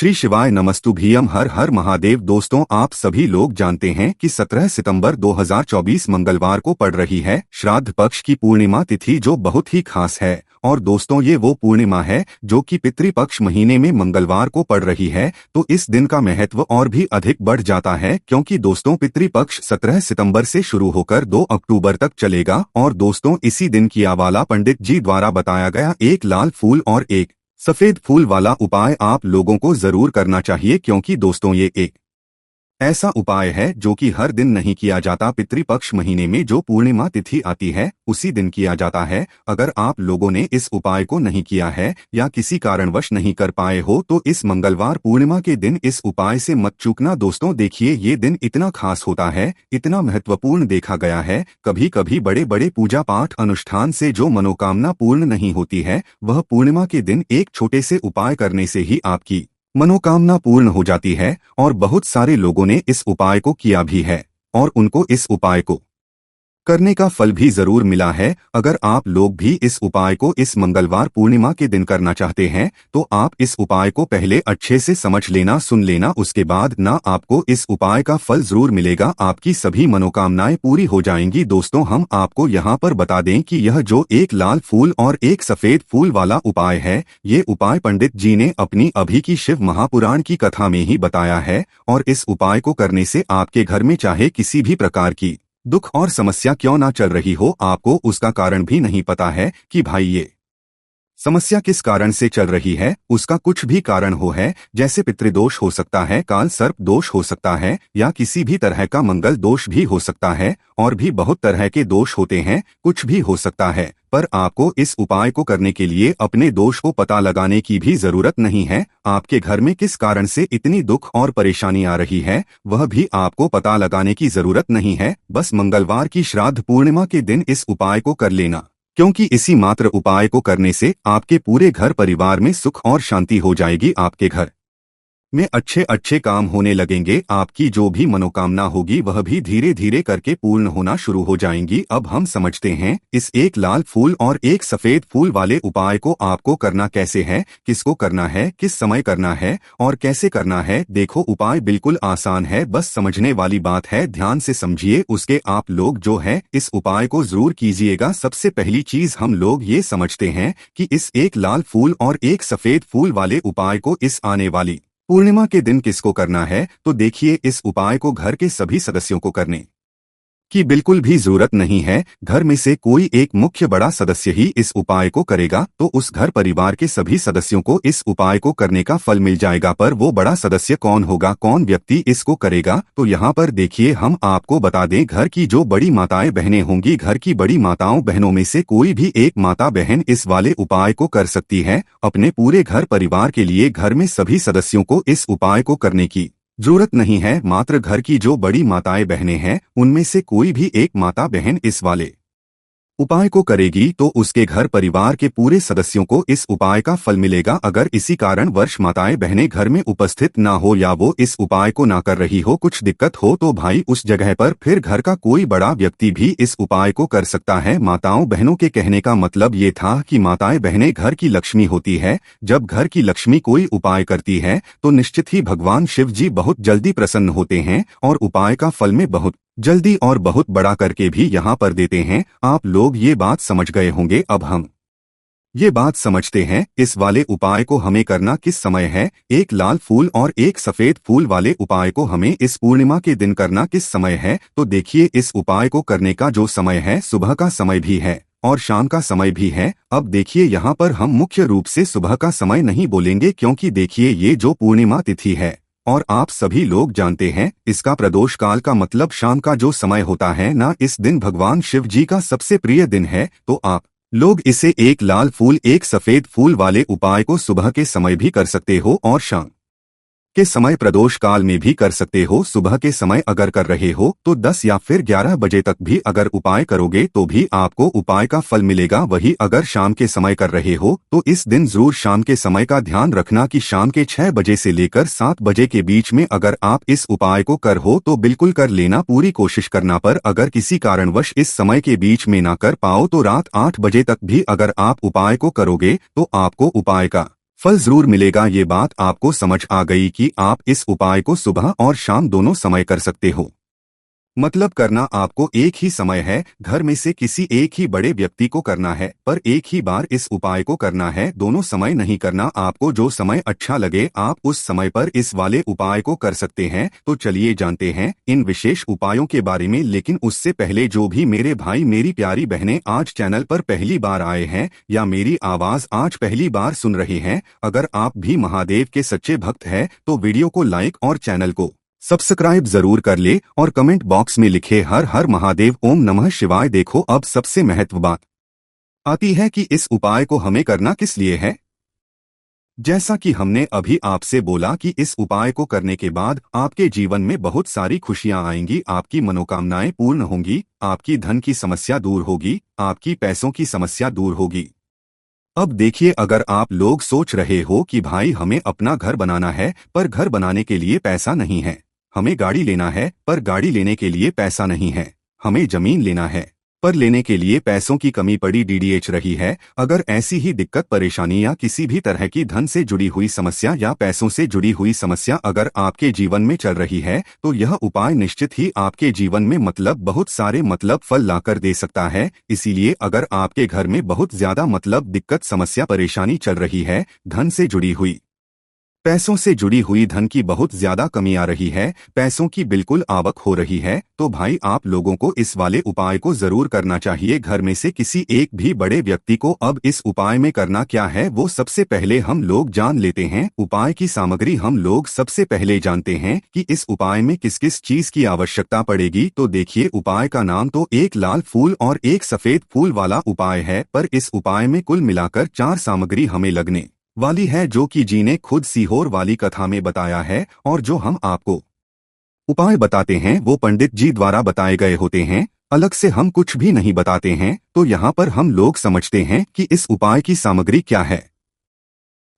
श्री शिवाय नमस्तुभ्यम हर हर महादेव। दोस्तों, आप सभी लोग जानते हैं कि 17 सितंबर 2024 मंगलवार को पड़ रही है श्राद्ध पक्ष की पूर्णिमा तिथि, जो बहुत ही खास है। और दोस्तों, ये वो पूर्णिमा है जो कि पितृपक्ष महीने में मंगलवार को पड़ रही है, तो इस दिन का महत्व और भी अधिक बढ़ जाता है, क्योंकि दोस्तों पितृपक्ष 17 सितंबर से शुरू होकर 2 अक्टूबर तक चलेगा। और दोस्तों, इसी दिन किया वाला पंडित जी द्वारा बताया गया एक लाल फूल और एक सफेद फूल वाला उपाय आप लोगों को जरूर करना चाहिए, क्योंकि दोस्तों ये एक ऐसा उपाय है जो कि हर दिन नहीं किया जाता। पितृपक्ष महीने में जो पूर्णिमा तिथि आती है उसी दिन किया जाता है। अगर आप लोगों ने इस उपाय को नहीं किया है या किसी कारणवश नहीं कर पाए हो तो इस मंगलवार पूर्णिमा के दिन इस उपाय से मत चूकना। दोस्तों देखिए, ये दिन इतना खास होता है, इतना महत्वपूर्ण देखा गया है। कभी कभी बड़े बड़े पूजा पाठ अनुष्ठान से जो मनोकामना पूर्ण नहीं होती है, वह पूर्णिमा के दिन एक छोटे से उपाय करने से ही आपकी मनोकामना पूर्ण हो जाती है। और बहुत सारे लोगों ने इस उपाय को किया भी है और उनको इस उपाय को करने का फल भी जरूर मिला है। अगर आप लोग भी इस उपाय को इस मंगलवार पूर्णिमा के दिन करना चाहते हैं तो आप इस उपाय को पहले अच्छे से समझ लेना, सुन लेना, उसके बाद ना आपको इस उपाय का फल जरूर मिलेगा, आपकी सभी मनोकामनाएं पूरी हो जाएंगी। दोस्तों, हम आपको यहाँ पर बता दें कि यह जो एक लाल फूल और एक सफेद फूल वाला उपाय है, ये उपाय पंडित जी ने अपनी अभी की शिव महापुराण की कथा में ही बताया है। और इस उपाय को करने से आपके घर में चाहे किसी भी प्रकार की दुख और समस्या क्यों ना चल रही हो, आपको उसका कारण भी नहीं पता है कि भाई ये समस्या किस कारण से चल रही है, उसका कुछ भी कारण हो है, जैसे पितृदोष हो सकता है, काल सर्प दोष हो सकता है, या किसी भी तरह का मंगल दोष भी हो सकता है, और भी बहुत तरह के दोष होते हैं, कुछ भी हो सकता है। पर आपको इस उपाय को करने के लिए अपने दोष को पता लगाने की भी जरूरत नहीं है। आपके घर में किस कारण से इतनी दुख और परेशानी आ रही है, वह भी आपको पता लगाने की जरूरत नहीं है। बस मंगलवार की श्राद्ध पूर्णिमा के दिन इस उपाय को कर लेना, क्योंकि इसी मात्र उपाय को करने से आपके पूरे घर परिवार में सुख और शांति हो जाएगी। आपके घर में अच्छे अच्छे काम होने लगेंगे, आपकी जो भी मनोकामना होगी वह भी धीरे धीरे करके पूर्ण होना शुरू हो जाएंगी। अब हम समझते हैं इस एक लाल फूल और एक सफेद फूल वाले उपाय को आपको करना कैसे है, किसको करना है, किस समय करना है और कैसे करना है। देखो, उपाय बिल्कुल आसान है, बस समझने वाली बात है, ध्यान से समझिए। उसके आप लोग जो है इस उपाय को जरूर कीजिएगा। सबसे पहली चीज हम लोग ये समझते हैं कि इस एक लाल फूल और एक सफेद फूल वाले उपाय को इस आने वाली पूर्णिमा के दिन किसको करना है। तो देखिए, इस उपाय को घर के सभी सदस्यों को करने की बिल्कुल भी जरूरत नहीं है। घर में से कोई एक मुख्य बड़ा सदस्य ही इस उपाय को करेगा तो उस घर परिवार के सभी सदस्यों को इस उपाय को करने का फल मिल जाएगा। पर वो बड़ा सदस्य कौन होगा, कौन व्यक्ति इसको करेगा, तो यहाँ पर देखिए हम आपको बता दें, घर की जो बड़ी माताएं बहनें होंगी, घर की बड़ी माताओं बहनों में से कोई भी एक माता बहन इस वाले उपाय को कर सकती है। अपने पूरे घर परिवार के लिए घर में सभी सदस्यों को इस उपाय को करने की जरूरत नहीं है। मात्र घर की जो बड़ी माताएं बहनें हैं उनमें से कोई भी एक माता बहन इस वाले उपाय को करेगी तो उसके घर परिवार के पूरे सदस्यों को इस उपाय का फल मिलेगा। अगर इसी कारण वर्ष माताएं बहनें घर में उपस्थित ना हो या वो इस उपाय को ना कर रही हो, कुछ दिक्कत हो, तो भाई उस जगह पर फिर घर का कोई बड़ा व्यक्ति भी इस उपाय को कर सकता है। माताओं बहनों के कहने का मतलब ये था कि माताएं बहनें घर की लक्ष्मी होती है। जब घर की लक्ष्मी कोई उपाय करती है तो निश्चित ही भगवान शिव जी बहुत जल्दी प्रसन्न होते हैं और उपाय का फल में बहुत जल्दी और बहुत बड़ा करके भी यहाँ पर देते हैं। आप लोग ये बात समझ गए होंगे। अब हम ये बात समझते हैं इस वाले उपाय को हमें करना किस समय है। एक लाल फूल और एक सफेद फूल वाले उपाय को हमें इस पूर्णिमा के दिन करना किस समय है। तो देखिए, इस उपाय को करने का जो समय है, सुबह का समय भी है और शाम का समय भी है। अब देखिए, यहाँ पर हम मुख्य रूप से सुबह का समय नहीं बोलेंगे, क्योंकि देखिए ये जो पूर्णिमा तिथि है और आप सभी लोग जानते हैं इसका प्रदोष काल का मतलब शाम का जो समय होता है ना, इस दिन भगवान शिव जी का सबसे प्रिय दिन है। तो आप लोग इसे एक लाल फूल एक सफेद फूल वाले उपाय को सुबह के समय भी कर सकते हो और शाम के समय प्रदोष काल में भी कर सकते हो। सुबह के समय अगर कर रहे हो तो 10 या फिर 11 बजे तक भी अगर उपाय करोगे तो भी आपको उपाय का फल मिलेगा। वही अगर शाम के समय कर रहे हो तो इस दिन जरूर शाम के समय का ध्यान रखना कि शाम के 6 बजे से लेकर 7 बजे के बीच में अगर आप इस उपाय को कर हो तो बिल्कुल कर लेना, पूरी कोशिश करना। पर अगर किसी कारणवश इस समय के बीच में ना कर पाओ तो रात 8 बजे तक भी अगर आप उपाय को करोगे तो आपको उपाय का फल जरूर मिलेगा। ये बात आपको समझ आ गई कि आप इस उपाय को सुबह और शाम दोनों समय कर सकते हो। मतलब करना आपको एक ही समय है, घर में से किसी एक ही बड़े व्यक्ति को करना है, पर एक ही बार इस उपाय को करना है, दोनों समय नहीं करना। आपको जो समय अच्छा लगे आप उस समय पर इस वाले उपाय को कर सकते हैं। तो चलिए जानते हैं इन विशेष उपायों के बारे में। लेकिन उससे पहले जो भी मेरे भाई मेरी प्यारी बहनें आज चैनल पर पहली बार आए हैं या मेरी आवाज आज पहली बार सुन रहे हैं, अगर आप भी महादेव के सच्चे भक्त हैं तो वीडियो को लाइक और चैनल को सब्सक्राइब जरूर कर ले और कमेंट बॉक्स में लिखे हर हर महादेव ओम नमः शिवाय। देखो अब सबसे महत्व बात आती है कि इस उपाय को हमें करना किस लिए है। जैसा कि हमने अभी आपसे बोला कि इस उपाय को करने के बाद आपके जीवन में बहुत सारी खुशियां आएंगी, आपकी मनोकामनाएं पूर्ण होंगी, आपकी धन की समस्या दूर होगी, आपकी पैसों की समस्या दूर होगी। अब देखिए, अगर आप लोग सोच रहे हो कि भाई हमें अपना घर बनाना है पर घर बनाने के लिए पैसा नहीं है, हमें गाड़ी लेना है पर गाड़ी लेने के लिए पैसा नहीं है, हमें जमीन लेना है पर लेने के लिए पैसों की कमी पड़ी डीडीएच रही है। अगर ऐसी ही दिक्कत परेशानी या किसी भी तरह की धन से जुड़ी हुई समस्या या पैसों से जुड़ी हुई समस्या अगर आपके जीवन में चल रही है तो यह उपाय निश्चित ही आपके जीवन में बहुत सारे फल लाकर दे सकता है। इसीलिए अगर आपके घर में बहुत ज्यादा दिक्कत समस्या परेशानी चल रही है, धन से जुड़ी हुई पैसों से जुड़ी हुई धन की बहुत ज्यादा कमी आ रही है, पैसों की बिल्कुल आवक हो रही है, तो भाई आप लोगों को इस वाले उपाय को जरूर करना चाहिए। घर में से किसी एक भी बड़े व्यक्ति को अब इस उपाय में करना क्या है वो सबसे पहले हम लोग जान लेते हैं। उपाय की सामग्री हम लोग सबसे पहले जानते हैं कि इस उपाय में किस किस चीज की आवश्यकता पड़ेगी। तो देखिए, उपाय का नाम तो एक लाल फूल और एक सफेद फूल वाला उपाय है, पर इस उपाय में कुल मिलाकर 4 सामग्री हमें लगने वाली है, जो कि जी ने खुद सीहोर वाली कथा में बताया है। और जो हम आपको उपाय बताते हैं वो पंडित जी द्वारा बताए गए होते हैं, अलग से हम कुछ भी नहीं बताते हैं। तो यहाँ पर हम लोग समझते हैं कि इस उपाय की सामग्री क्या है।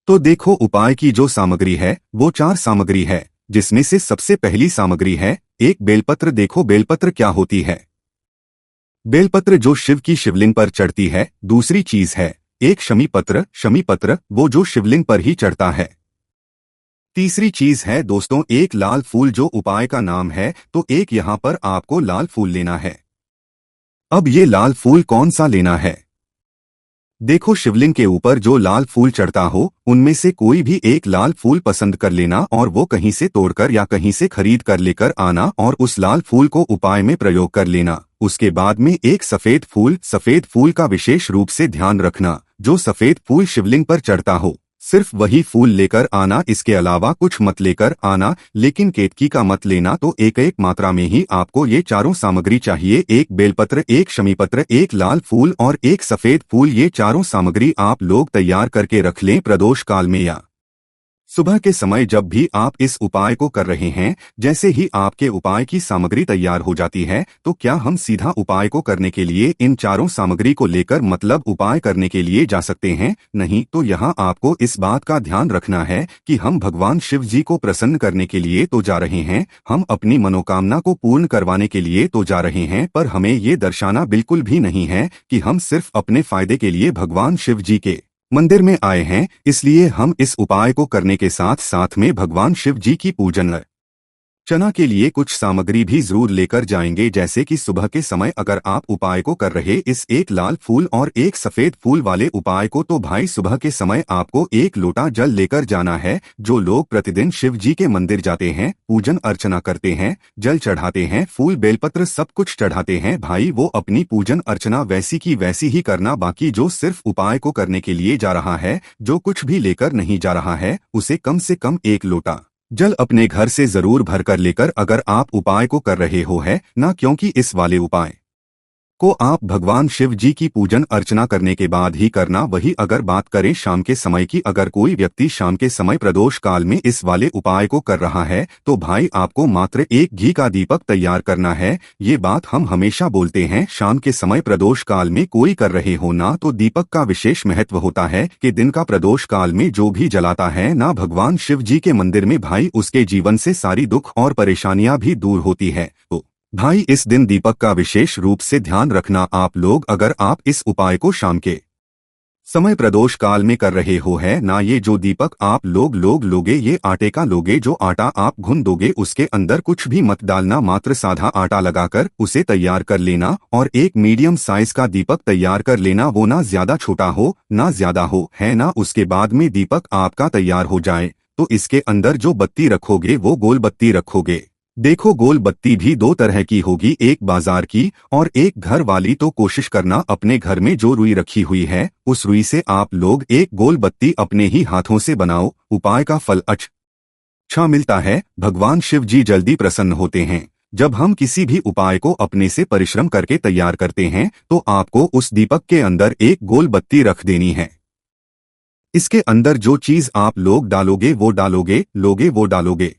तो देखो, उपाय की जो सामग्री है वो 4 सामग्री है, जिसमें से सबसे पहली सामग्री है एक बेलपत्र। देखो बेलपत्र क्या होती है, बेलपत्र जो शिव की शिवलिंग पर चढ़ती है। दूसरी चीज है एक शमी पत्र, शमी पत्र वो जो शिवलिंग पर ही चढ़ता है। तीसरी चीज है दोस्तों एक लाल फूल, जो उपाय का नाम है। तो एक यहाँ पर आपको लाल फूल लेना है। अब ये लाल फूल कौन सा लेना है, देखो शिवलिंग के ऊपर जो लाल फूल चढ़ता हो उनमें से कोई भी एक लाल फूल पसंद कर लेना और वो कहीं से तोड़कर या कहीं से खरीद कर लेकर आना और उस लाल फूल को उपाय में प्रयोग कर लेना। उसके बाद में एक सफेद फूल का विशेष रूप से ध्यान रखना, जो सफेद फूल शिवलिंग पर चढ़ता हो सिर्फ वही फूल लेकर आना, इसके अलावा कुछ मत लेकर आना। लेकिन केतकी का मत लेना। तो एक एक मात्रा में ही आपको ये चारों सामग्री चाहिए, एक बेलपत्र, एक शमीपत्र, एक लाल फूल और एक सफेद फूल। ये चारों सामग्री आप लोग तैयार करके रख लें प्रदोष काल में या सुबह के समय जब भी आप इस उपाय को कर रहे हैं। जैसे ही आपके उपाय की सामग्री तैयार हो जाती है तो क्या हम सीधा उपाय को करने के लिए इन चारों सामग्री को लेकर उपाय करने के लिए जा सकते हैं? नहीं। तो यहाँ आपको इस बात का ध्यान रखना है कि हम भगवान शिव जी को प्रसन्न करने के लिए तो जा रहे हैं, हम अपनी मनोकामना को पूर्ण करवाने के लिए तो जा रहे हैं, पर हमें ये दर्शाना बिल्कुल भी नहीं है कि हम सिर्फ अपने फायदे के लिए भगवान शिव जी के मंदिर में आए हैं। इसलिए हम इस उपाय को करने के साथ साथ में भगवान शिव जी की पूजन अर्चना के लिए कुछ सामग्री भी जरूर लेकर जाएंगे। जैसे कि सुबह के समय अगर आप उपाय को कर रहे इस एक लाल फूल और एक सफेद फूल वाले उपाय को, तो भाई सुबह के समय आपको एक लोटा जल लेकर जाना है। जो लोग प्रतिदिन शिव जी के मंदिर जाते हैं, पूजन अर्चना करते हैं, जल चढ़ाते हैं, फूल बेलपत्र सब कुछ चढ़ाते हैं, भाई वो अपनी पूजन अर्चना वैसी की वैसी ही करना। बाकी जो सिर्फ उपाय को करने के लिए जा रहा है, जो कुछ भी लेकर नहीं जा रहा है, उसे कम से कम एक लोटा जल अपने घर से जरूर भर कर लेकर अगर आप उपाय को कर रहे हो है ना, क्योंकि इस वाले उपाय को आप भगवान शिव जी की पूजन अर्चना करने के बाद ही करना। वही अगर बात करें शाम के समय की, अगर कोई व्यक्ति शाम के समय प्रदोष काल में इस वाले उपाय को कर रहा है तो भाई आपको मात्र एक घी का दीपक तैयार करना है। ये बात हम हमेशा बोलते हैं, शाम के समय प्रदोष काल में कोई कर रहे हो ना, तो दीपक का विशेष महत्व होता है कि दिन का प्रदोष काल में जो भी जलाता है ना भगवान शिव जी के मंदिर में, भाई उसके जीवन से सारी दुख और परेशानियां भी दूर होती है। तो भाई इस दिन दीपक का विशेष रूप से ध्यान रखना आप लोग। अगर आप इस उपाय को शाम के समय प्रदोष काल में कर रहे हो है ना। ये जो दीपक आप लोग लोगे, ये आटे का लोगे। जो आटा आप घुन दोगे उसके अंदर कुछ भी मत डालना, मात्र साधा आटा लगाकर उसे तैयार कर लेना। और एक मीडियम साइज का दीपक तैयार कर लेना, वो ना ज्यादा छोटा हो ना ज्यादा हो, है ना। उसके बाद में दीपक आपका तैयार हो जाए तो इसके अंदर जो बत्ती रखोगे वो गोल बत्ती रखोगे। देखो, गोल बत्ती भी दो तरह की होगी, एक बाजार की और एक घर वाली। तो कोशिश करना अपने घर में जो रुई रखी हुई है उस रुई से आप लोग एक गोल बत्ती अपने ही हाथों से बनाओ। उपाय का फल अच्छा मिलता है। भगवान शिव जी जल्दी प्रसन्न होते हैं। जब हम किसी भी उपाय को अपने से परिश्रम करके तैयार करते हैं तो आपको उस दीपक के अंदर एक गोल बत्ती रख देनी है। इसके अंदर जो चीज आप लोग डालोगे वो डालोगे।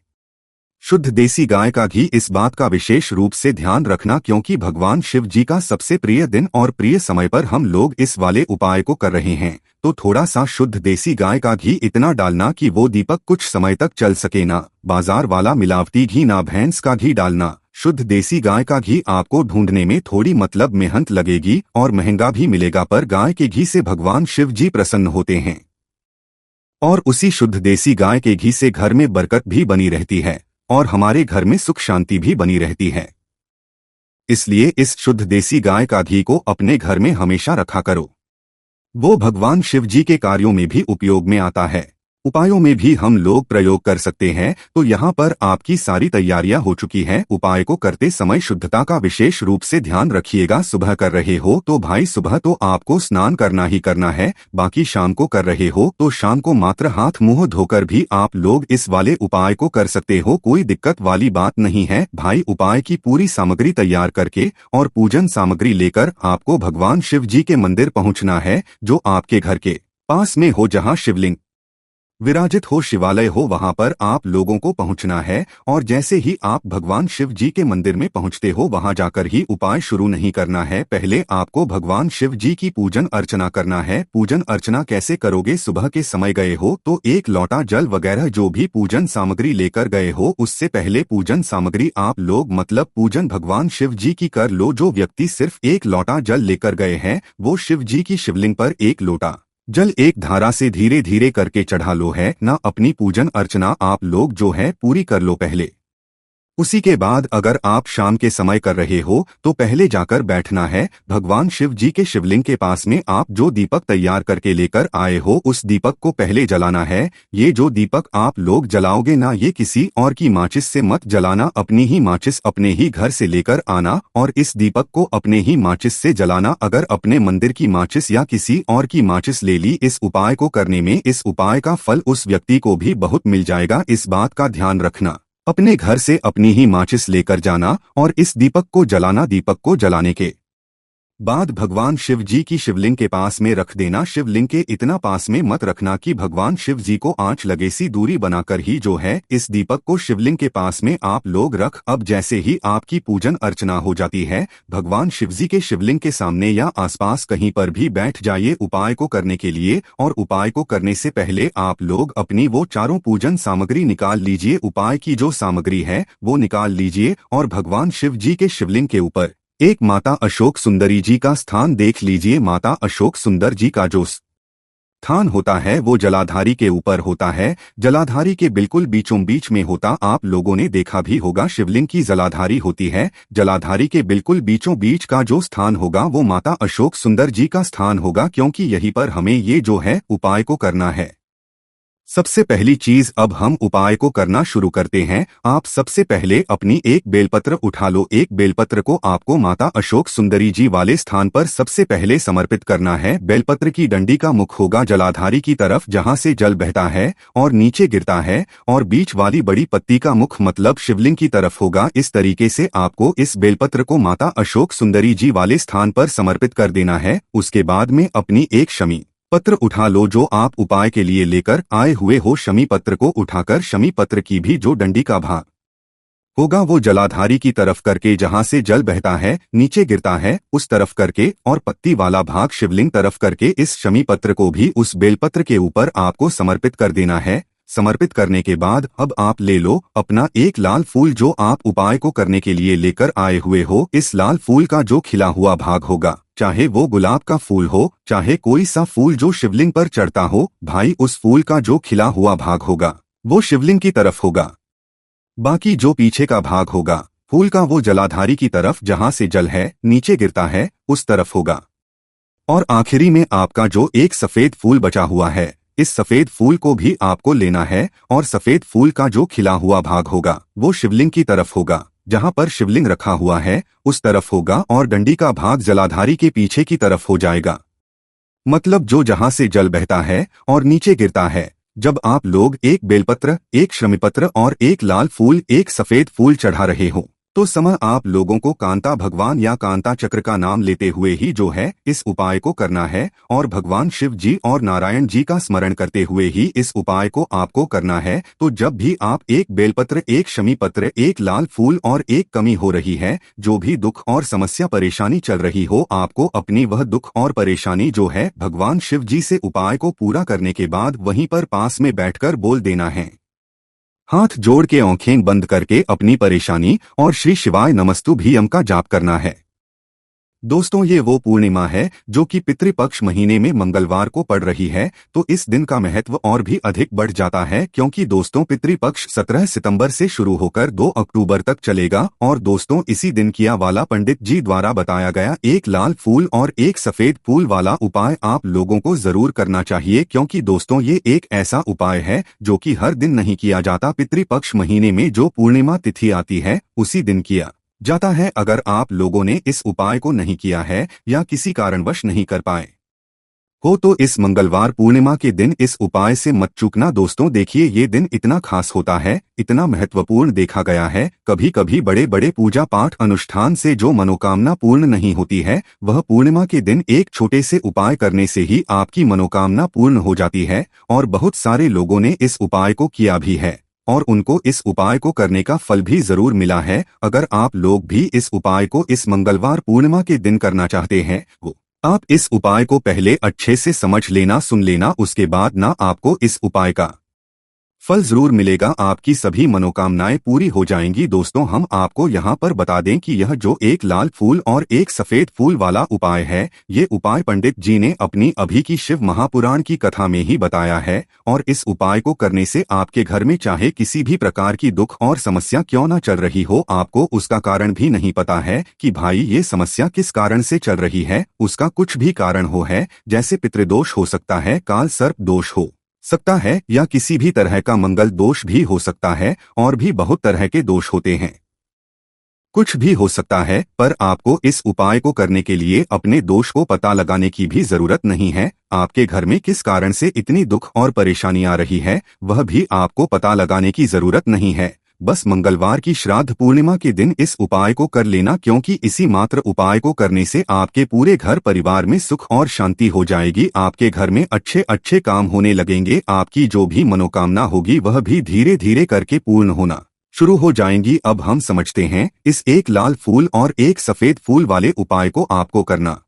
शुद्ध देसी गाय का घी। इस बात का विशेष रूप से ध्यान रखना क्योंकि भगवान शिव जी का सबसे प्रिय दिन और प्रिय समय पर हम लोग इस वाले उपाय को कर रहे हैं। तो थोड़ा सा शुद्ध देसी गाय का घी इतना डालना कि वो दीपक कुछ समय तक चल सके ना। बाजार वाला मिलावटी घी ना, भैंस का घी डालना। शुद्ध देसी गाय का घी आपको ढूंढने में थोड़ी मेहनत लगेगी और महंगा भी मिलेगा, पर गाय के घी से भगवान शिव जी प्रसन्न होते हैं और उसी शुद्ध देसी गाय के घी से घर में बरकत भी बनी रहती है और हमारे घर में सुख शांति भी बनी रहती है। इसलिए इस शुद्ध देसी गाय का घी को अपने घर में हमेशा रखा करो। वो भगवान शिव जी के कार्यों में भी उपयोग में आता है, उपायों में भी हम लोग प्रयोग कर सकते हैं। तो यहाँ पर आपकी सारी तैयारियां हो चुकी हैं। उपाय को करते समय शुद्धता का विशेष रूप से ध्यान रखिएगा। सुबह कर रहे हो तो भाई सुबह तो आपको स्नान करना ही करना है। बाकी शाम को कर रहे हो तो शाम को मात्र हाथ मुंह धोकर भी आप लोग इस वाले उपाय को कर सकते हो। कोई दिक्कत वाली बात नहीं है भाई। उपाय की पूरी सामग्री तैयार करके और पूजन सामग्री लेकर आपको भगवान शिव जी के मंदिर पहुँचना है, जो आपके घर के पास में हो, जहाँ शिवलिंग विराजित हो, शिवालय हो, वहां पर आप लोगों को पहुंचना है। और जैसे ही आप भगवान शिव जी के मंदिर में पहुंचते हो वहां जाकर ही उपाय शुरू नहीं करना है। पहले आपको भगवान शिव जी की पूजन अर्चना करना है। पूजन अर्चना कैसे करोगे? सुबह के समय गए हो तो एक लोटा जल वगैरह जो भी पूजन सामग्री लेकर गए हो, उससे पहले पूजन सामग्री आप लोग मतलब पूजन भगवान शिव जी की कर लो। जो व्यक्ति सिर्फ एक लोटा जल लेकर गए हैं वो शिव जी की शिवलिंग पर एक लोटा जल एक धारा से धीरे धीरे करके चढ़ा लो, है ना। अपनी पूजन अर्चना आप लोग जो है पूरी कर लो पहले। उसी के बाद अगर आप शाम के समय कर रहे हो तो पहले जाकर बैठना है भगवान शिव जी के शिवलिंग के पास में। आप जो दीपक तैयार करके लेकर आए हो उस दीपक को पहले जलाना है। ये जो दीपक आप लोग जलाओगे ना, ये किसी और की माचिस से मत जलाना, अपनी ही माचिस अपने ही घर से लेकर आना और इस दीपक को अपने ही माचिस से जलाना। अगर अपने मंदिर की माचिस या किसी और की माचिस ले ली इस उपाय को करने में, इस उपाय का फल उस व्यक्ति को भी बहुत मिल जाएगा। इस बात का ध्यान रखना। अपने घर से अपनी ही माचिस लेकर जाना और इस दीपक को जलाना। दीपक को जलाने के बाद भगवान शिव जी की शिवलिंग के पास में रख देना। शिवलिंग के इतना पास में मत रखना कि भगवान शिव जी को आंच लगे, सी दूरी बनाकर ही जो है इस दीपक को शिवलिंग के पास में आप लोग रख। अब जैसे ही आपकी पूजन अर्चना हो जाती है, भगवान शिव जी के शिवलिंग के सामने या आसपास कहीं पर भी बैठ जाइए उपाय को करने के लिए। और उपाय को करने से पहले आप लोग अपनी वो चारों पूजन सामग्री निकाल लीजिए। उपाय की जो सामग्री है वो निकाल लीजिए और भगवान शिव जी के शिवलिंग के ऊपर एक माता अशोक सुंदरी जी का स्थान देख लीजिए। माता अशोक सुंदर जी का जो स्थान होता है वो जलाधारी के ऊपर होता है। जलाधारी के बिल्कुल बीचों बीच में होता, आप लोगों ने देखा भी होगा शिवलिंग की जलाधारी होती है। जलाधारी के बिल्कुल बीचों बीच का जो स्थान होगा वो माता अशोक सुंदर जी का स्थान होगा, क्योंकि यहीं पर हमें ये जो है उपाय को करना है। सबसे पहली चीज, अब हम उपाय को करना शुरू करते हैं। आप सबसे पहले अपनी एक बेलपत्र उठा लो। एक बेलपत्र को आपको माता अशोक सुंदरी जी वाले स्थान पर सबसे पहले समर्पित करना है। बेलपत्र की डंडी का मुख होगा जलाधारी की तरफ जहां से जल बहता है और नीचे गिरता है, और बीच वाली बड़ी पत्ती का मुख मतलब शिवलिंग की तरफ होगा। इस तरीके से आपको इस बेलपत्र को माता अशोक सुंदरी जी वाले स्थान पर समर्पित कर देना है। उसके बाद में अपनी एक शमी पत्र उठा लो जो आप उपाय के लिए लेकर आए हुए हो। शमी पत्र को उठाकर शमी पत्र की भी जो डंडी का भाग होगा वो जलाधारी की तरफ करके जहां से जल बहता है नीचे गिरता है उस तरफ करके, और पत्ती वाला भाग शिवलिंग तरफ करके इस शमी पत्र को भी उस बेलपत्र के ऊपर आपको समर्पित कर देना है। समर्पित करने के बाद अब आप ले लो अपना एक लाल फूल जो आप उपाय को करने के लिए लेकर आए हुए हो। इस लाल फूल का जो खिला हुआ भाग होगा चाहे वो गुलाब का फूल हो, चाहे कोई सा फूल जो शिवलिंग पर चढ़ता हो, भाई उस फूल का जो खिला हुआ भाग होगा वो शिवलिंग की तरफ होगा। बाकी जो पीछे का भाग होगा फूल का वो जलाधारी की तरफ, जहां से जल है नीचे गिरता है उस तरफ होगा। और आखिरी में आपका जो एक सफेद फूल बचा हुआ है, इस सफेद फूल को भी आपको लेना है और सफेद फूल का जो खिला हुआ भाग होगा वो शिवलिंग की तरफ होगा, जहां पर शिवलिंग रखा हुआ है उस तरफ होगा, और डंडी का भाग जलाधारी के पीछे की तरफ हो जाएगा। मतलब जो जहां से जल बहता है और नीचे गिरता है। जब आप लोग एक बेलपत्र, एक श्रमिपत्र और एक लाल फूल, एक सफेद फूल चढ़ा रहे हो, तो समय आप लोगों को कांता भगवान या कांता चक्र का नाम लेते हुए ही जो है इस उपाय को करना है, और भगवान शिव जी और नारायण जी का स्मरण करते हुए ही इस उपाय को आपको करना है। तो जब भी आप एक बेलपत्र, एक शमी पत्र, एक लाल फूल और एक कमी हो रही है, जो भी दुख और समस्या परेशानी चल रही हो, आपको अपनी वह दुख और परेशानी जो है भगवान शिव जी से उपाय को पूरा करने के बाद वहीं पर पास में बैठकर बोल देना है। हाथ जोड़ के आंखें बंद करके अपनी परेशानी और श्री शिवाय नमस्तुभ्यम का जाप करना है। दोस्तों, ये वो पूर्णिमा है जो कि पितृपक्ष महीने में मंगलवार को पड़ रही है, तो इस दिन का महत्व और भी अधिक बढ़ जाता है, क्योंकि दोस्तों पितृपक्ष 17 सितंबर से शुरू होकर 2 अक्टूबर तक चलेगा। और दोस्तों इसी दिन किया वाला पंडित जी द्वारा बताया गया एक लाल फूल और एक सफेद फूल वाला उपाय आप लोगों को जरूर करना चाहिए, क्योंकि दोस्तों ये एक ऐसा उपाय है जो कि हर दिन नहीं किया जाता। पितृपक्ष महीने में जो पूर्णिमा तिथि आती है उसी दिन किया जाता है। अगर आप लोगों ने इस उपाय को नहीं किया है या किसी कारणवश नहीं कर पाए हो, तो इस मंगलवार पूर्णिमा के दिन इस उपाय से मत चूकना। दोस्तों देखिए, ये दिन इतना खास होता है, इतना महत्वपूर्ण देखा गया है। कभी कभी बड़े बड़े पूजा पाठ अनुष्ठान से जो मनोकामना पूर्ण नहीं होती है, वह पूर्णिमा के दिन एक छोटे से उपाय करने से ही आपकी मनोकामना पूर्ण हो जाती है। और बहुत सारे लोगों ने इस उपाय को किया भी है और उनको इस उपाय को करने का फल भी जरूर मिला है। अगर आप लोग भी इस उपाय को इस मंगलवार पूर्णिमा के दिन करना चाहते हैं, वो आप इस उपाय को पहले अच्छे से समझ लेना, सुन लेना, उसके बाद ना आपको इस उपाय का फल जरूर मिलेगा, आपकी सभी मनोकामनाएं पूरी हो जाएंगी। दोस्तों हम आपको यहाँ पर बता दें कि यह जो एक लाल फूल और एक सफेद फूल वाला उपाय है, ये उपाय पंडित जी ने अपनी अभी की शिव महापुराण की कथा में ही बताया है। और इस उपाय को करने से आपके घर में चाहे किसी भी प्रकार की दुख और समस्या क्यों न चल रही हो, आपको उसका कारण भी नहीं पता है कि भाई ये समस्या किस कारण से चल रही है, उसका कुछ भी कारण हो है, जैसे पितृदोष हो सकता है, काल सर्प दोष हो सकता है, या किसी भी तरह का मंगल दोष भी हो सकता है, और भी बहुत तरह के दोष होते हैं, कुछ भी हो सकता है। पर आपको इस उपाय को करने के लिए अपने दोष को पता लगाने की भी जरूरत नहीं है। आपके घर में किस कारण से इतनी दुख और परेशानी आ रही है, वह भी आपको पता लगाने की जरूरत नहीं है। बस मंगलवार की श्राद्ध पूर्णिमा के दिन इस उपाय को कर लेना, क्योंकि इसी मात्र उपाय को करने से आपके पूरे घर परिवार में सुख और शांति हो जाएगी। आपके घर में अच्छे अच्छे काम होने लगेंगे, आपकी जो भी मनोकामना होगी वह भी धीरे धीरे करके पूर्ण होना शुरू हो जाएंगी। अब हम समझते हैं इस एक लाल फूल और एक सफेद फूल वाले उपाय को आपको करना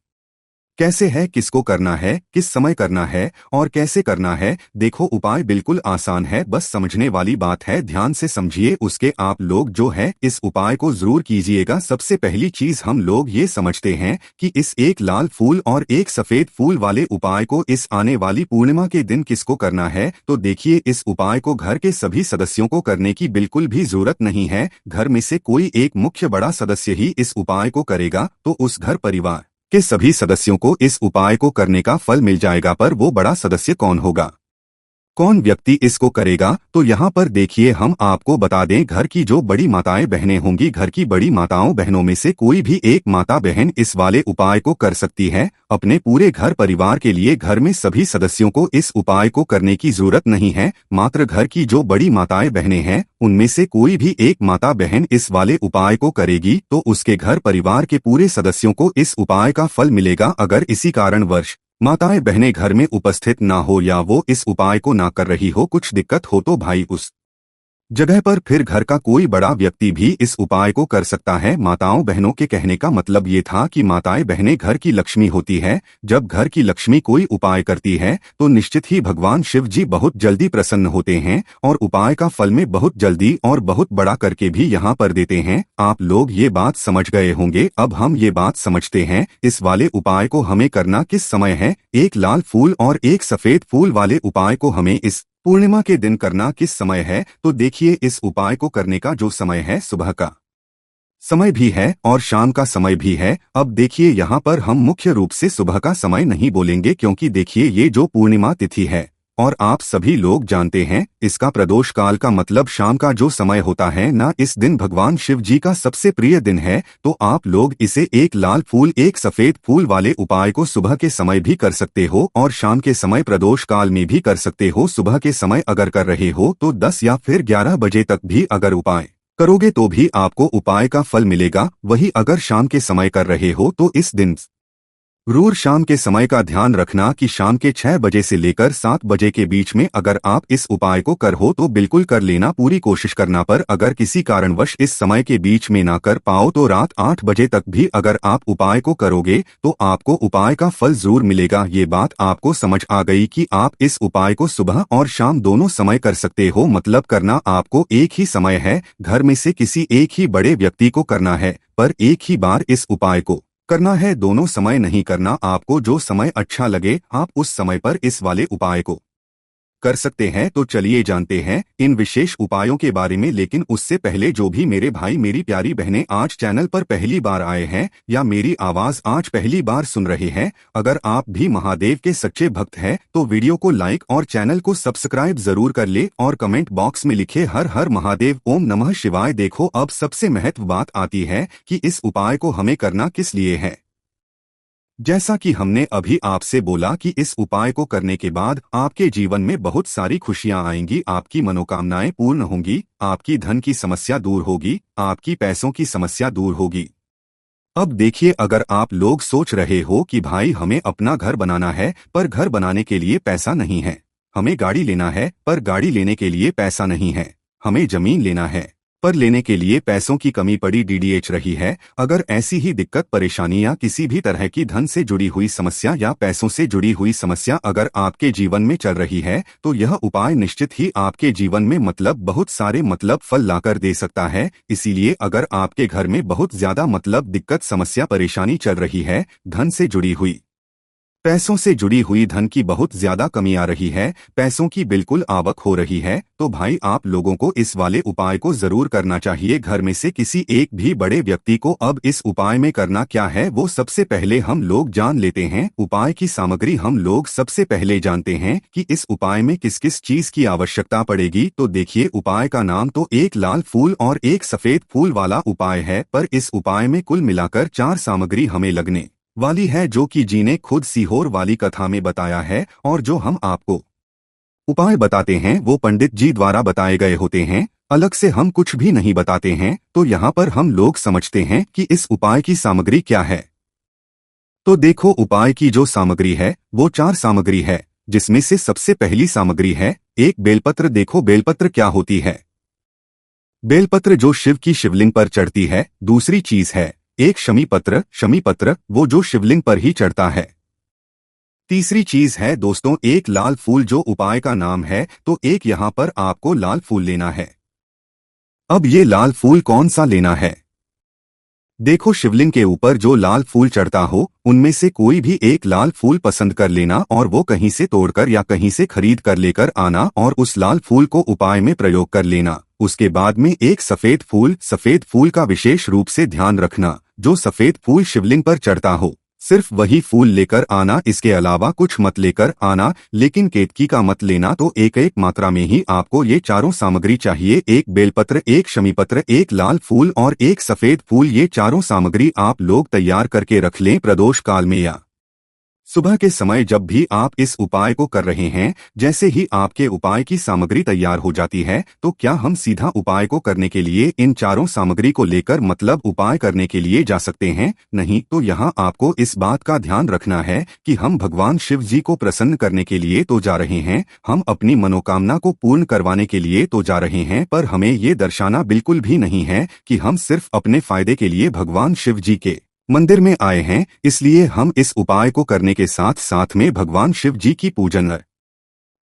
कैसे है, किसको करना है, किस समय करना है और कैसे करना है। देखो उपाय बिल्कुल आसान है, बस समझने वाली बात है, ध्यान से समझिए, उसके आप लोग जो है इस उपाय को जरूर कीजिएगा। सबसे पहली चीज हम लोग ये समझते हैं कि इस एक लाल फूल और एक सफेद फूल वाले उपाय को इस आने वाली पूर्णिमा के दिन किसको करना है। तो देखिए, इस उपाय को घर के सभी सदस्यों को करने की बिल्कुल भी जरूरत नहीं है। घर में से कोई एक मुख्य बड़ा सदस्य ही इस उपाय को करेगा तो उस घर परिवार के सभी सदस्यों को इस उपाय को करने का फल मिल जाएगा। पर वो बड़ा सदस्य कौन होगा, कौन व्यक्ति इसको करेगा, तो यहाँ पर देखिए हम आपको बता दें, घर की जो बड़ी माताएं बहनें होंगी, घर की बड़ी माताओं बहनों में से कोई भी एक माता बहन इस वाले उपाय को कर सकती है। अपने पूरे घर परिवार के लिए घर में सभी सदस्यों को इस उपाय को करने की जरूरत नहीं है। मात्र घर की जो बड़ी माताएं बहनें हैं उनमें से कोई भी एक माता बहन इस वाले उपाय को करेगी तो उसके घर परिवार के पूरे सदस्यों को इस उपाय का फल मिलेगा। अगर इसी कारणवश माताएं बहनें घर में उपस्थित ना हो या वो इस उपाय को ना कर रही हो, कुछ दिक्कत हो, तो भाई उस जगह पर फिर घर का कोई बड़ा व्यक्ति भी इस उपाय को कर सकता है। माताओं बहनों के कहने का मतलब ये था कि माताएं बहनें घर की लक्ष्मी होती है। जब घर की लक्ष्मी कोई उपाय करती है तो निश्चित ही भगवान शिव जी बहुत जल्दी प्रसन्न होते हैं और उपाय का फल में बहुत जल्दी और बहुत बड़ा करके भी यहाँ पर देते हैं। आप लोग ये बात समझ गए होंगे। अब हम ये बात समझते हैं इस वाले उपाय को हमें करना किस समय है। एक लाल फूल और एक सफेद फूल वाले उपाय को हमें इस पूर्णिमा के दिन करना किस समय है। तो देखिए, इस उपाय को करने का जो समय है सुबह का समय भी है और शाम का समय भी है। अब देखिए, यहाँ पर हम मुख्य रूप से सुबह का समय नहीं बोलेंगे क्योंकि देखिए ये जो पूर्णिमा तिथि है और आप सभी लोग जानते हैं इसका प्रदोष काल का मतलब शाम का जो समय होता है ना, इस दिन भगवान शिव जी का सबसे प्रिय दिन है। तो आप लोग इसे एक लाल फूल एक सफेद फूल वाले उपाय को सुबह के समय भी कर सकते हो और शाम के समय प्रदोष काल में भी कर सकते हो। सुबह के समय अगर कर रहे हो तो 10 या फिर 11 बजे तक भी अगर उपाय करोगे तो भी आपको उपाय का फल मिलेगा। वही अगर शाम के समय कर रहे हो तो इस दिन जरूर शाम के समय का ध्यान रखना कि शाम के 6 बजे से लेकर 7 बजे के बीच में अगर आप इस उपाय को कर हो तो बिल्कुल कर लेना, पूरी कोशिश करना। पर अगर किसी कारणवश इस समय के बीच में ना कर पाओ तो रात 8 बजे तक भी अगर आप उपाय को करोगे तो आपको उपाय का फल जरूर मिलेगा। ये बात आपको समझ आ गई कि आप इस उपाय को सुबह और शाम दोनों समय कर सकते हो। मतलब करना आपको एक ही समय है, घर में से किसी एक ही बड़े व्यक्ति को करना है, पर एक ही बार इस उपाय को करना है, दोनों समय नहीं करना। आपको जो समय अच्छा लगे आप उस समय पर इस वाले उपाय को कर सकते हैं। तो चलिए जानते हैं इन विशेष उपायों के बारे में। लेकिन उससे पहले जो भी मेरे भाई मेरी प्यारी बहनें आज चैनल पर पहली बार आए हैं या मेरी आवाज आज पहली बार सुन रहे हैं, अगर आप भी महादेव के सच्चे भक्त हैं तो वीडियो को लाइक और चैनल को सब्सक्राइब जरूर कर ले और कमेंट बॉक्स में लिखे हर हर महादेव, ओम नमः शिवाय। देखो, अब सबसे महत्व बात आती है कि इस उपाय को हमें करना किस लिए है। जैसा कि हमने अभी आपसे बोला कि इस उपाय को करने के बाद आपके जीवन में बहुत सारी खुशियां आएंगी, आपकी मनोकामनाएं पूर्ण होंगी, आपकी धन की समस्या दूर होगी, आपकी पैसों की समस्या दूर होगी। अब देखिए, अगर आप लोग सोच रहे हो कि भाई हमें अपना घर बनाना है पर घर बनाने के लिए पैसा नहीं है, हमें गाड़ी लेना है पर गाड़ी लेने के लिए पैसा नहीं है, हमें जमीन लेना है पर लेने के लिए पैसों की कमी पड़ी डीडीएच रही है। अगर ऐसी ही दिक्कत परेशानी या किसी भी तरह की धन से जुड़ी हुई समस्या या पैसों से जुड़ी हुई समस्या अगर आपके जीवन में चल रही है तो यह उपाय निश्चित ही आपके जीवन में बहुत सारे फल लाकर दे सकता है। इसीलिए अगर आपके घर में बहुत ज्यादा दिक्कत समस्या परेशानी चल रही है, धन से जुड़ी हुई पैसों से जुड़ी हुई धन की बहुत ज्यादा कमी आ रही है, पैसों की बिल्कुल आवक हो रही है, तो भाई आप लोगों को इस वाले उपाय को जरूर करना चाहिए। घर में से किसी एक भी बड़े व्यक्ति को अब इस उपाय में करना क्या है वो सबसे पहले हम लोग जान लेते हैं। उपाय की सामग्री हम लोग सबसे पहले जानते हैं कि इस उपाय में किस किस चीज की आवश्यकता पड़ेगी। तो देखिए, उपाय का नाम तो एक लाल फूल और एक सफेद फूल वाला उपाय है, पर इस उपाय में कुल मिलाकर 4 सामग्री हमें लगने वाली है, जो कि जी ने खुद सीहोर वाली कथा में बताया है। और जो हम आपको उपाय बताते हैं वो पंडित जी द्वारा बताए गए होते हैं, अलग से हम कुछ भी नहीं बताते हैं। तो यहाँ पर हम लोग समझते हैं कि इस उपाय की सामग्री क्या है। तो देखो, उपाय की जो सामग्री है वो 4 सामग्री है, जिसमें से सबसे पहली सामग्री है एक बेलपत्र। देखो, बेलपत्र क्या होती है? बेलपत्र जो शिव की शिवलिंग पर चढ़ती है। दूसरी चीज है एक शमी पत्र। शमी पत्र वो जो शिवलिंग पर ही चढ़ता है। तीसरी चीज है दोस्तों एक लाल फूल, जो उपाय का नाम है। तो एक यहाँ पर आपको लाल फूल लेना है। अब ये लाल फूल कौन सा लेना है? देखो, शिवलिंग के ऊपर जो लाल फूल चढ़ता हो उनमें से कोई भी एक लाल फूल पसंद कर लेना और वो कहीं से तोड़कर या कहीं से खरीद कर लेकर आना और उस लाल फूल को उपाय में प्रयोग कर लेना। उसके बाद में एक सफेद फूल का विशेष रूप से ध्यान रखना, जो सफेद फूल शिवलिंग पर चढ़ता हो सिर्फ वही फूल लेकर आना, इसके अलावा कुछ मत लेकर आना। लेकिन केतकी का मत लेना। तो एक एक मात्रा में ही आपको ये चारों सामग्री चाहिए, एक बेलपत्र, एक शमीपत्र, एक लाल फूल और एक सफेद फूल। ये चारों सामग्री आप लोग तैयार करके रख लें प्रदोष काल में या सुबह के समय जब भी आप इस उपाय को कर रहे हैं, जैसे ही आपके उपाय की सामग्री तैयार हो जाती है, तो क्या हम सीधा उपाय को करने के लिए इन चारों सामग्री को लेकर मतलब उपाय करने के लिए जा सकते हैं? नहीं, तो यहाँ आपको इस बात का ध्यान रखना है कि हम भगवान शिव जी को प्रसन्न करने के लिए तो जा रहे हैं, हम अपनी मनोकामना को पूर्ण करवाने के लिए तो जा रहे हैं, पर हमें ये दर्शाना बिल्कुल भी नहीं है कि हम सिर्फ अपने फायदे के लिए भगवान शिव जी के मंदिर में आए हैं। इसलिए हम इस उपाय को करने के साथ साथ में भगवान शिव जी की पूजन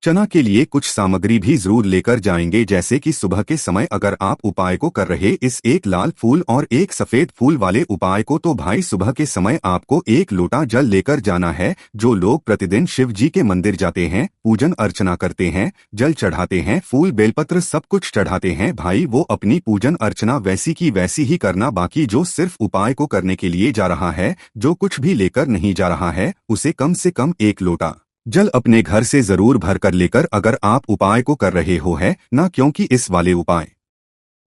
अर्चना के लिए कुछ सामग्री भी जरूर लेकर जाएंगे। जैसे कि सुबह के समय अगर आप उपाय को कर रहे इस एक लाल फूल और एक सफेद फूल वाले उपाय को, तो भाई सुबह के समय आपको एक लोटा जल लेकर जाना है। जो लोग प्रतिदिन शिव जी के मंदिर जाते हैं, पूजन अर्चना करते हैं, जल चढ़ाते हैं, फूल बेलपत्र सब कुछ चढ़ाते हैं, भाई वो अपनी पूजन अर्चना वैसी की वैसी ही करना। बाकी जो सिर्फ उपाय को करने के लिए जा रहा है, जो कुछ भी लेकर नहीं जा रहा है, उसे कम से कम एक लोटा जल अपने घर से जरूर भर कर लेकर अगर आप उपाय को कर रहे हो है ना, क्योंकि इस वाले उपाय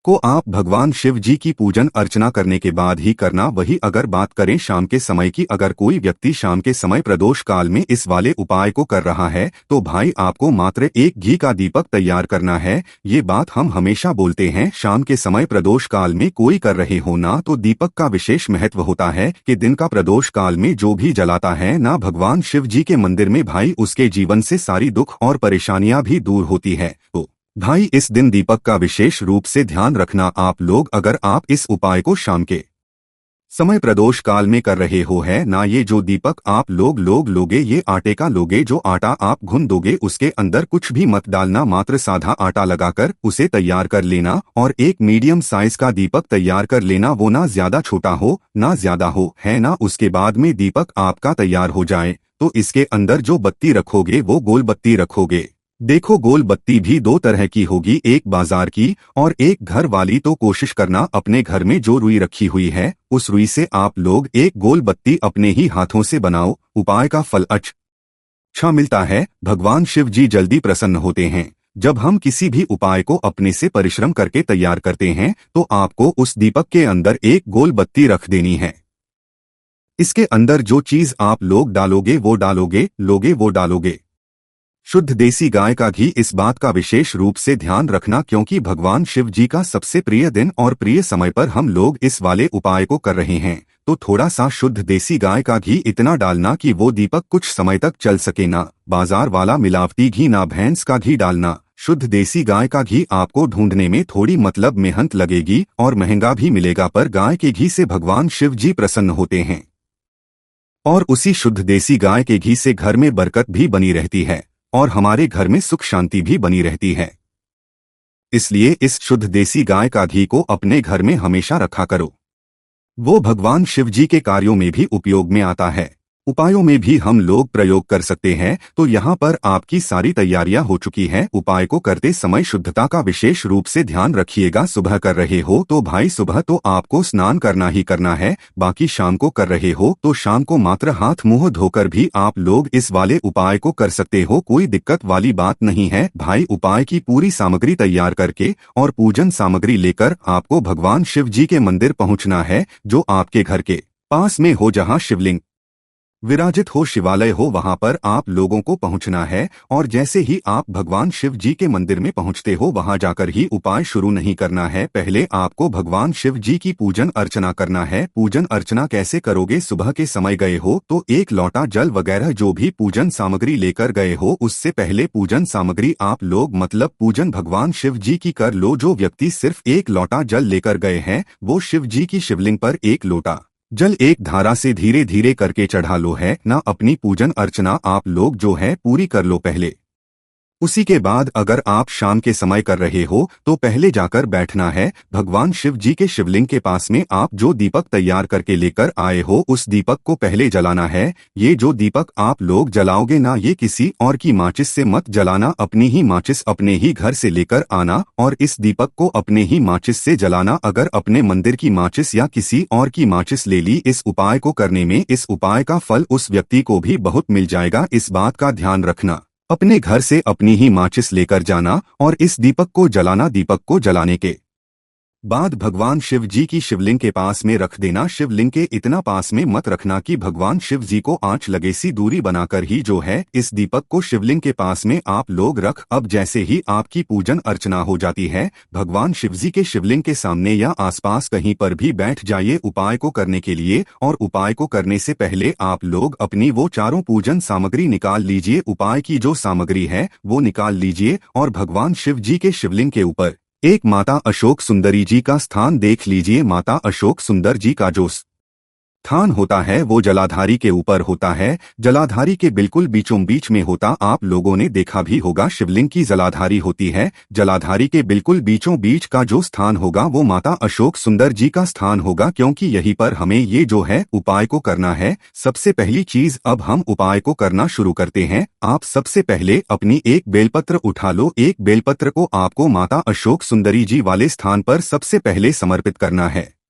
को आप भगवान शिव जी की पूजन अर्चना करने के बाद ही करना। वही अगर बात करें शाम के समय की, अगर कोई व्यक्ति शाम के समय प्रदोष काल में इस वाले उपाय को कर रहा है, तो भाई आपको मात्र एक घी का दीपक तैयार करना है। ये बात हम हमेशा बोलते हैं, शाम के समय प्रदोष काल में कोई कर रहे हो ना, तो दीपक का विशेष महत्व होता है कि दिन का प्रदोष काल में जो भी जलाता है ना भगवान शिव जी के मंदिर में, भाई उसके जीवन से सारी दुख और परेशानियां भी दूर होती है। तो भाई इस दिन दीपक का विशेष रूप से ध्यान रखना आप लोग। अगर आप इस उपाय को शाम के समय प्रदोष काल में कर रहे हो है ना, ये जो दीपक आप लोग लोगे, ये आटे का लोगे। जो आटा आप घुन दोगे उसके अंदर कुछ भी मत डालना, मात्र साधा आटा लगाकर उसे तैयार कर लेना। और एक मीडियम साइज का दीपक तैयार कर लेना, वो ना ज्यादा छोटा हो ना ज्यादा हो, है ना। उसके बाद में दीपक आपका तैयार हो जाए तो इसके अंदर जो बत्ती रखोगे वो गोल बत्ती रखोगे। देखो गोल बत्ती भी दो तरह की होगी, एक बाजार की और एक घर वाली। तो कोशिश करना अपने घर में जो रुई रखी हुई है, उस रुई से आप लोग एक गोल बत्ती अपने ही हाथों से बनाओ। उपाय का फल अच्छा मिलता है, भगवान शिव जी जल्दी प्रसन्न होते हैं। जब हम किसी भी उपाय को अपने से परिश्रम करके तैयार करते हैं, तो आपको उस दीपक के अंदर एक गोल बत्ती रख देनी है। इसके अंदर जो चीज आप लोग डालोगे वो डालोगे शुद्ध देसी गाय का घी। इस बात का विशेष रूप से ध्यान रखना, क्योंकि भगवान शिव जी का सबसे प्रिय दिन और प्रिय समय पर हम लोग इस वाले उपाय को कर रहे हैं। तो थोड़ा सा शुद्ध देसी गाय का घी इतना डालना कि वो दीपक कुछ समय तक चल सके ना। बाजार वाला मिलावटी घी ना, भैंस का घी डालना। शुद्ध देसी गाय का घी आपको ढूंढने में थोड़ी मतलब मेहनत लगेगी और महंगा भी मिलेगा, पर गाय के घी से भगवान शिव जी प्रसन्न होते हैं और उसी शुद्ध देसी गाय के घी से घर में बरकत भी बनी रहती है और हमारे घर में सुख शांति भी बनी रहती है। इसलिए इस शुद्ध देसी गाय का घी को अपने घर में हमेशा रखा करो, वो भगवान शिव जी के कार्यों में भी उपयोग में आता है, उपायों में भी हम लोग प्रयोग कर सकते हैं। तो यहाँ पर आपकी सारी तैयारियां हो चुकी हैं। उपाय को करते समय शुद्धता का विशेष रूप से ध्यान रखिएगा। सुबह कर रहे हो तो भाई सुबह तो आपको स्नान करना ही करना है, बाकी शाम को कर रहे हो तो शाम को मात्र हाथ मुंह धोकर भी आप लोग इस वाले उपाय को कर सकते हो, कोई दिक्कत वाली बात नहीं है। भाई उपाय की पूरी सामग्री तैयार करके और पूजन सामग्री लेकर आपको भगवान शिव जी के मंदिर पहुंचना है, जो आपके घर के पास में हो, जहां शिवलिंग विराजित हो, शिवालय हो, वहां पर आप लोगों को पहुंचना है। और जैसे ही आप भगवान शिव जी के मंदिर में पहुंचते हो, वहां जाकर ही उपाय शुरू नहीं करना है। पहले आपको भगवान शिव जी की पूजन अर्चना करना है। पूजन अर्चना कैसे करोगे? सुबह के समय गए हो तो एक लोटा जल वगैरह जो भी पूजन सामग्री लेकर गए हो, उससे पहले पूजन सामग्री आप लोग मतलब पूजन भगवान शिव जी की कर लो। जो व्यक्ति सिर्फ एक लोटा जल लेकर गए हैं, वो शिव जी की शिवलिंग पर एक लोटा जल एक धारा से धीरे धीरे करके चढ़ा लो है ना। अपनी पूजन अर्चना आप लोग जो है पूरी कर लो पहले। उसी के बाद अगर आप शाम के समय कर रहे हो तो पहले जाकर बैठना है भगवान शिव जी के शिवलिंग के पास में। आप जो दीपक तैयार करके लेकर आए हो, उस दीपक को पहले जलाना है। ये जो दीपक आप लोग जलाओगे ना, ये किसी और की माचिस से मत जलाना, अपनी ही माचिस अपने ही घर से लेकर आना और इस दीपक को अपने ही माचिस से जलाना। अगर अपने मंदिर की माचिस या किसी और की माचिस ले ली इस उपाय को करने में, इस उपाय का फल उस व्यक्ति को भी बहुत मिल जाएगा। इस बात का ध्यान रखना, अपने घर से अपनी ही माचिस लेकर जाना और इस दीपक को जलाना। दीपक को जलाने के बाद भगवान शिव जी की शिवलिंग के पास में रख देना। शिवलिंग के इतना पास में मत रखना कि भगवान शिव जी को आंच लगे, सी दूरी बनाकर ही जो है इस दीपक को शिवलिंग के पास में आप लोग रख। अब जैसे ही आपकी पूजन अर्चना हो जाती है, भगवान शिव जी के शिवलिंग के सामने या आसपास कहीं पर भी बैठ जाइए उपाय को करने के लिए। और उपाय को करने से पहले आप लोग अपनी वो चारों पूजन सामग्री निकाल लीजिए। उपाय की जो सामग्री है वो निकाल लीजिए और भगवान शिव जी के शिवलिंग के ऊपर एक माता अशोक सुंदरी जी का स्थान देख लीजिए। माता अशोक सुंदर जी का जो स्थान होता है वो जलाधारी के ऊपर होता है, जलाधारी के बिल्कुल बीचों बीच में होता। आप लोगों ने देखा भी होगा शिवलिंग की जलाधारी होती है, जलाधारी के बिल्कुल बीचों बीच का जो स्थान होगा वो माता अशोक सुंदर जी का स्थान होगा, क्योंकि यहीं पर हमें ये जो है उपाय को करना है। सबसे पहली चीज अब हम उपाय को करना शुरू करते हैं। आप सबसे पहले अपनी एक बेलपत्र उठा लो। एक बेलपत्र को आपको माता अशोक सुंदरी जी वाले स्थान पर सबसे पहले समर्पित करना है।